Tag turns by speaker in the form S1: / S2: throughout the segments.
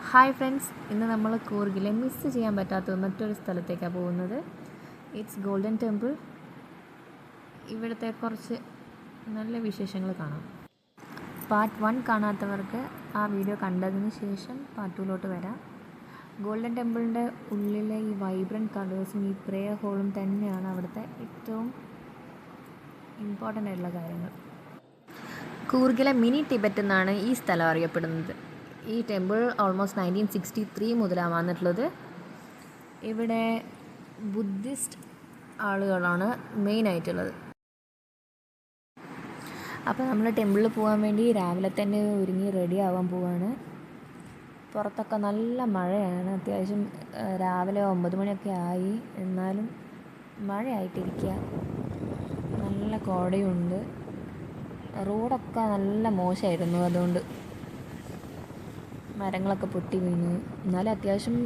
S1: Hi friends, ഇന്ന് നമ്മൾ കൂർഗിലെ miss ചെയ്യാൻ പറ്റാത്ത മറ്റൊരു സ്ഥലത്തേക്കാണ് പോകുന്നത്. It's golden temple. ഇവിടുത്തെ കുറച്ച് നല്ല വിശേഷങ്ങൾ കാണാം. പാർട്ട് 1 കാണാത്തവർക്ക് ആ വീഡിയോ കണ്ടതിന് ശേഷം പാർട്ട് 2 വരാം. ഗോൾഡൻ ടെമ്പിളിൻ്റെ ഉള്ളിലെ ഈ വൈബ്രൻറ്റ് കളേഴ്സും ഈ പ്രേയർ ഹോളും തന്നെയാണ് അവിടുത്തെ ഏറ്റവും ഇമ്പോർട്ടൻ്റ് ആയിട്ടുള്ള കാര്യങ്ങൾ. കൂർഗിലെ മിനി ടിബറ്റ് എന്നാണ് ഈ സ്ഥലം അറിയപ്പെടുന്നത്. ഈ ടെമ്പിൾ ഓൾമോസ്റ്റ് 1963 മുതലാണ് വന്നിട്ടുള്ളത്. ഇവിടെ ബുദ്ധിസ്റ്റ് ആളുകളാണ് മെയിനായിട്ടുള്ളത്. അപ്പോൾ നമ്മൾ ടെമ്പിളിൽ പോകാൻ വേണ്ടി രാവിലെ തന്നെ ഒരുങ്ങി റെഡി ആവാൻ പോവാണ്. പുറത്തൊക്കെ നല്ല മഴയാണ്. അത്യാവശ്യം രാവിലെ 9 മണിയൊക്കെ ആയി, എന്നാലും മഴയായിട്ടിരിക്കുക. നല്ല കോടയുണ്ട്. റോഡൊക്കെ നല്ല മോശമായിരുന്നു, അതുകൊണ്ട് മരങ്ങളൊക്കെ പൊട്ടി വീണു. എന്നാലും അത്യാവശ്യം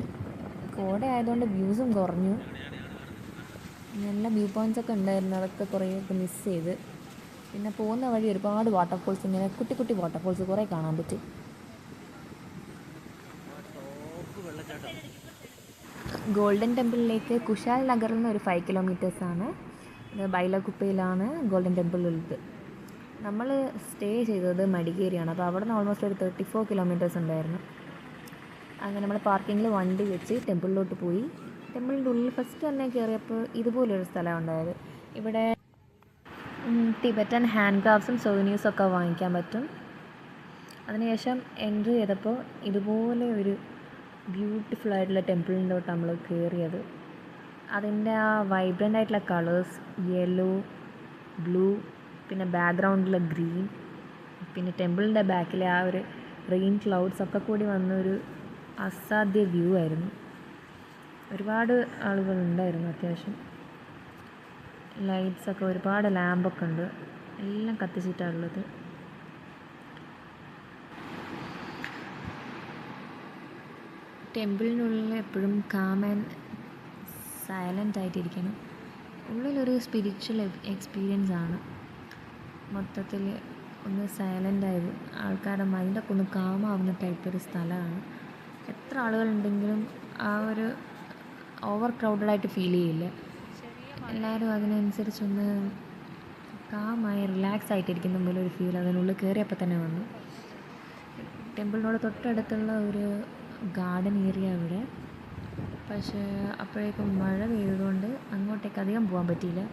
S1: കോട ആയതുകൊണ്ട് വ്യൂസും കുറഞ്ഞു. നല്ല വ്യൂ പോയിൻറ്റ്സൊക്കെ ഉണ്ടായിരുന്നു, അതൊക്കെ കുറേയൊക്കെ മിസ് ചെയ്ത്. പിന്നെ പോകുന്ന വഴി ഒരുപാട് വാട്ടർഫോൾസ്, ഇങ്ങനെ കുട്ടി കുട്ടി വാട്ടർഫോൾസ് കുറേ കാണാൻ പറ്റും. ഗോൾഡൻ ടെമ്പിളിലേക്ക് കുശാൽ നഗറിൽ നിന്ന് ഒരു 5 കിലോമീറ്റേഴ്സാണ്. ബൈലക്കുപ്പയിലാണ് ഗോൾഡൻ ടെമ്പിൾ ഉള്ളത്. നമ്മൾ സ്റ്റേ ചെയ്തത് മടിക്കേരിയാണ്. അപ്പോൾ അവിടെ നിന്ന് ഓൾമോസ്റ്റ് ഒരു 34 കിലോമീറ്റേഴ്സ് ഉണ്ടായിരുന്നു. അങ്ങനെ നമ്മൾ പാർക്കിങ്ങിൽ വണ്ടി വെച്ച് ടെമ്പിളിലോട്ട് പോയി. ടെമ്പിളിൻ്റെ ഉള്ളിൽ ഫസ്റ്റ് തന്നെ കയറിയപ്പോൾ ഇതുപോലൊരു സ്ഥലം ഉണ്ടായത്. ഇവിടെ ടിബറ്റൻ ഹാൻഡ് ക്രാഫ്റ്റ്സും സൊവനീഴ്സൊക്കെ വാങ്ങിക്കാൻ പറ്റും. അതിനുശേഷം എൻട്രി ചെയ്തപ്പോൾ ഇതുപോലെ ഒരു ബ്യൂട്ടിഫുൾ ആയിട്ടുള്ള ടെമ്പിളിലോട്ട് നമ്മൾ കയറിയത്. അതിൻ്റെ ആ വൈബ്രൻ്റ് ആയിട്ടുള്ള കളേഴ്സ്, യെല്ലോ, ബ്ലൂ, പിന്നെ ബാക്ക്ഗ്രൗണ്ടിലെ ഗ്രീൻ, പിന്നെ ടെമ്പിളിൻ്റെ ബാക്കിലെ ആ ഒരു റെയിൻ ക്ലൗഡ്സ് ഒക്കെ കൂടി വന്നൊരു അസാധ്യ വ്യൂ ആയിരുന്നു. ഒരുപാട് ആളുകളുണ്ടായിരുന്നു. അത്യാവശ്യം ലൈറ്റ്സൊക്കെ, ഒരുപാട് ലാമ്പൊക്കെ ഉണ്ട്. എല്ലാം കത്തിച്ചിട്ടാണുള്ളത്. ടെമ്പിളിനുള്ളിൽ എപ്പോഴും കാം ആൻഡ് സൈലൻ്റ് ആയിട്ടിരിക്കണം. ഉള്ളിലൊരു സ്പിരിച്വൽ എക്സ്പീരിയൻസ് ആണ്. മൊത്തത്തിൽ ഒന്ന് സൈലൻ്റായത്, ആൾക്കാരുടെ മൈൻഡൊക്കെ ഒന്ന് കാമാവുന്ന ടൈപ്പ് ഒരു സ്ഥലമാണ്. എത്ര ആളുകളുണ്ടെങ്കിലും ആ ഒരു ഓവർ ക്രൗഡഡായിട്ട് ഫീൽ ചെയ്യില്ല. എല്ലാവരും അതിനനുസരിച്ചൊന്ന് കാമായി റിലാക്സ് ആയിട്ടിരിക്കുന്ന പോലെ ഒരു ഫീൽ അതിനുള്ളിൽ കയറിയപ്പോൾ തന്നെ വന്നു. ടെമ്പിളിനോട് തൊട്ടടുത്തുള്ള ഒരു ഗാർഡൻ ഏരിയ അവിടെ, പക്ഷേ അപ്പോഴേക്കും മഴ പെയ്തതുകൊണ്ട് അങ്ങോട്ടേക്ക് അധികം പോകാൻ പറ്റിയില്ല.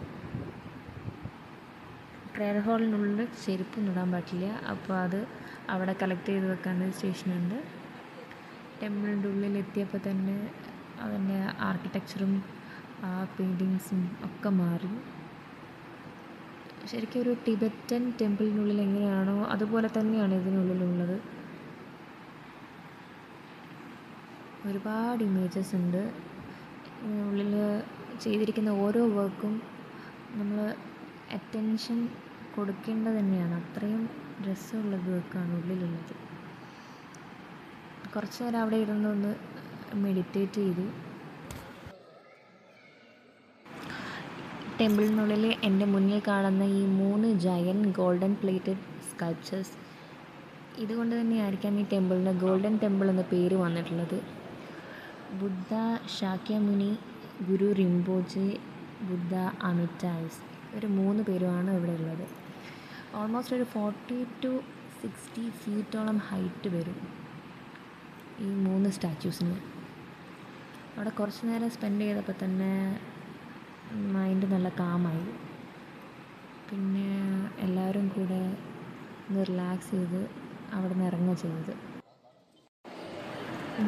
S1: പ്രേയർ ഹോളിനുള്ളിൽ ചെരുപ്പൊന്നും ഇടാൻ പറ്റില്ല. അപ്പോൾ അത് അവിടെ കളക്ട് ചെയ്ത് വെക്കാൻ സ്റ്റേഷനുണ്ട്. ടെമ്പിളിൻ്റെ ഉള്ളിൽ എത്തിയപ്പോൾ തന്നെ അതിൻ്റെ ആർക്കിടെക്ചറും ആ പെയിൻറ്റിങ്സും ഒക്കെ മാറി. ശരിക്കും ഒരു ടിബറ്റൻ ടെമ്പിളിനുള്ളിൽ എങ്ങനെയാണോ അതുപോലെ തന്നെയാണ് ഇതിനുള്ളിലുള്ളത്. ഒരുപാട് ഇമേജസ് ഉണ്ട്. ഉള്ളിൽ ചെയ്തിരിക്കുന്ന ഓരോ വർക്കും നമ്മൾ അറ്റൻഷൻ കൊടുക്കേണ്ടത് തന്നെയാണ്. അത്രയും രസമുള്ള വർക്കാണ് ഉള്ളിലുള്ളത്. കുറച്ച് നേരം അവിടെ ഇരുന്നൊന്ന് മെഡിറ്റേറ്റ് ചെയ്തു. ടെമ്പിളിനുള്ളിൽ എൻ്റെ മുന്നിൽ കാണുന്ന ഈ 3 ജയൻ ഗോൾഡൻ പ്ലേറ്റഡ് സ്കൾപ്ചേഴ്സ്, ഇതുകൊണ്ട് തന്നെയായിരിക്കാം ഈ ടെമ്പിളിന് ഗോൾഡൻ ടെമ്പിൾ എന്ന പേര് വന്നിട്ടുള്ളത്. ബുദ്ധ ശാക്യമുനി, ഗുരു റിംപോച്ചെ, ബുദ്ധ അമിറ്റായ്സ്, ഒരു 3 പേരുമാണ് ഇവിടെ ഉള്ളത്. ഓൾമോസ്റ്റ് ഒരു 40 to 60 ഫീറ്റോളം ഹൈറ്റ് വരും ഈ 3 സ്റ്റാച്യൂസിന്. അവിടെ കുറച്ച് നേരം സ്പെൻഡ് ചെയ്തപ്പോൾ തന്നെ മൈൻഡ് നല്ല കാമായി. പിന്നെ എല്ലാവരും കൂടെ ഒന്ന് റിലാക്സ് ചെയ്ത് അവിടെ നിന്ന് ഇറങ്ങുക ചെയ്തത്.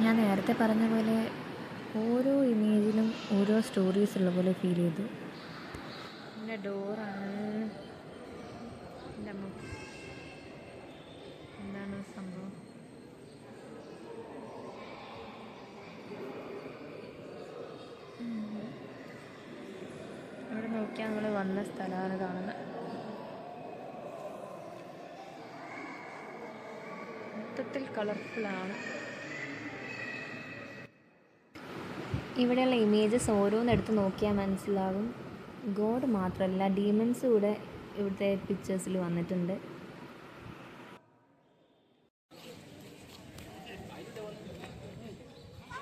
S1: ഞാൻ നേരത്തെ പറഞ്ഞ പോലെ ഓരോ ഇമേജിലും ഓരോ സ്റ്റോറീസ് ഉള്ള പോലെ ഫീൽ ചെയ്തു. എൻ്റെ ഡോറാണ്. എൻ്റെ അമ്മ എന്താണ് സംഭവം? അവിടെ നോക്കിയാൽ നമ്മൾ വന്ന സ്ഥലമാണ് കാണുന്നത്. മൊത്തത്തിൽ കളർഫുള്ളാണ്. ഇവിടെയുള്ള ഇമേജസ് ഓരോന്നെടുത്ത് നോക്കിയാൽ മനസ്സിലാകും, ഗോഡ് മാത്രമല്ല ഡീമൺസ് കൂടെ ഇവിടുത്തെ പിക്ചേഴ്സിൽ വന്നിട്ടുണ്ട്.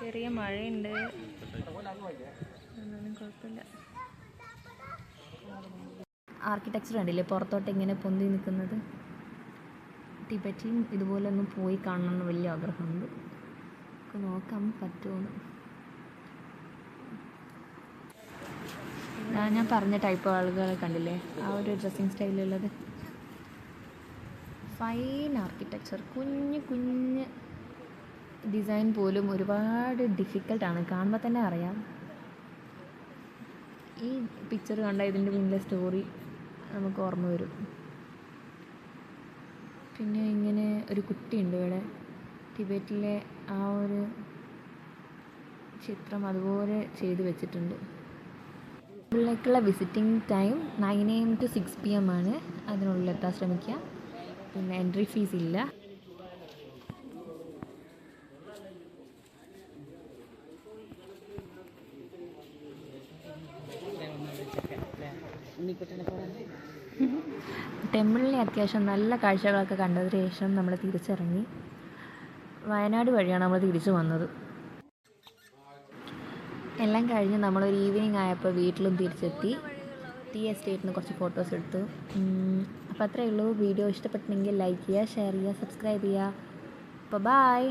S1: ചെറിയ മഴയുണ്ട്, എന്നാലും കുഴപ്പമില്ല. ആർക്കിടെക്ചർ കണ്ടില്ലേ പുറത്തോട്ട് ഇങ്ങനെ പൊന്തി നിൽക്കുന്നത്. ടിബറ്റിലും ഇതുപോലെ ഒന്ന് പോയി കാണണമെന്ന് വലിയ ആഗ്രഹമുണ്ട്. നമുക്ക് നോക്കാം പറ്റുമെന്ന്. ഞാൻ പറഞ്ഞ ടൈപ്പ് ആളുകളെ കണ്ടില്ലേ, ആ ഒരു ഡ്രസ്സിങ് സ്റ്റൈലുള്ളത്. ഫൈൻ ആർക്കിടെക്ചർ, കുഞ്ഞ് കുഞ്ഞ് ഡിസൈൻ പോലും ഒരുപാട് ഡിഫിക്കൽട്ടാണ്, കാണുമ്പോൾ തന്നെ അറിയാം. ഈ പിക്ചർ കണ്ട ഇതിൻ്റെ പിന്നിലെ സ്റ്റോറി നമുക്ക് ഓർമ്മ വരും. പിന്നെ ഇങ്ങനെ ഒരു കുട്ടിയുണ്ട് ഇവിടെ, ടിബറ്റിലെ ആ ഒരു ചിത്രം അതുപോലെ ചെയ്തു വെച്ചിട്ടുണ്ട്. ടെമ്പിളിലേക്കുള്ള visiting time 9 AM to 6 PM ആണ്. അതിനുള്ളിൽ എത്താൻ ശ്രമിക്കുക. പിന്നെ എൻട്രി ഫീസ് ഇല്ല. ടെമ്പിളിലെ അത്യാവശ്യം നല്ല കാഴ്ചകളൊക്കെ കണ്ടതിന് ശേഷം നമ്മൾ തിരിച്ചിറങ്ങി. വയനാട് വഴിയാണ് നമ്മൾ തിരിച്ചു വന്നത്. എല്ലാം കഴിഞ്ഞ് നമ്മളൊരു ഈവനിങ് ആയപ്പോൾ വീട്ടിലും തിരിച്ചെത്തി. ടീ എസ്റ്റേറ്റിന് കുറച്ച് ഫോട്ടോസ് എടുത്തു. അപ്പോൾ അത്രയേ ഉള്ളൂ. വീഡിയോ ഇഷ്ടപ്പെട്ടെങ്കിൽ ലൈക്ക് ചെയ്യുക, ഷെയർ ചെയ്യുക, സബ്സ്ക്രൈബ് ചെയ്യുക. അപ്പോൾ ബൈ.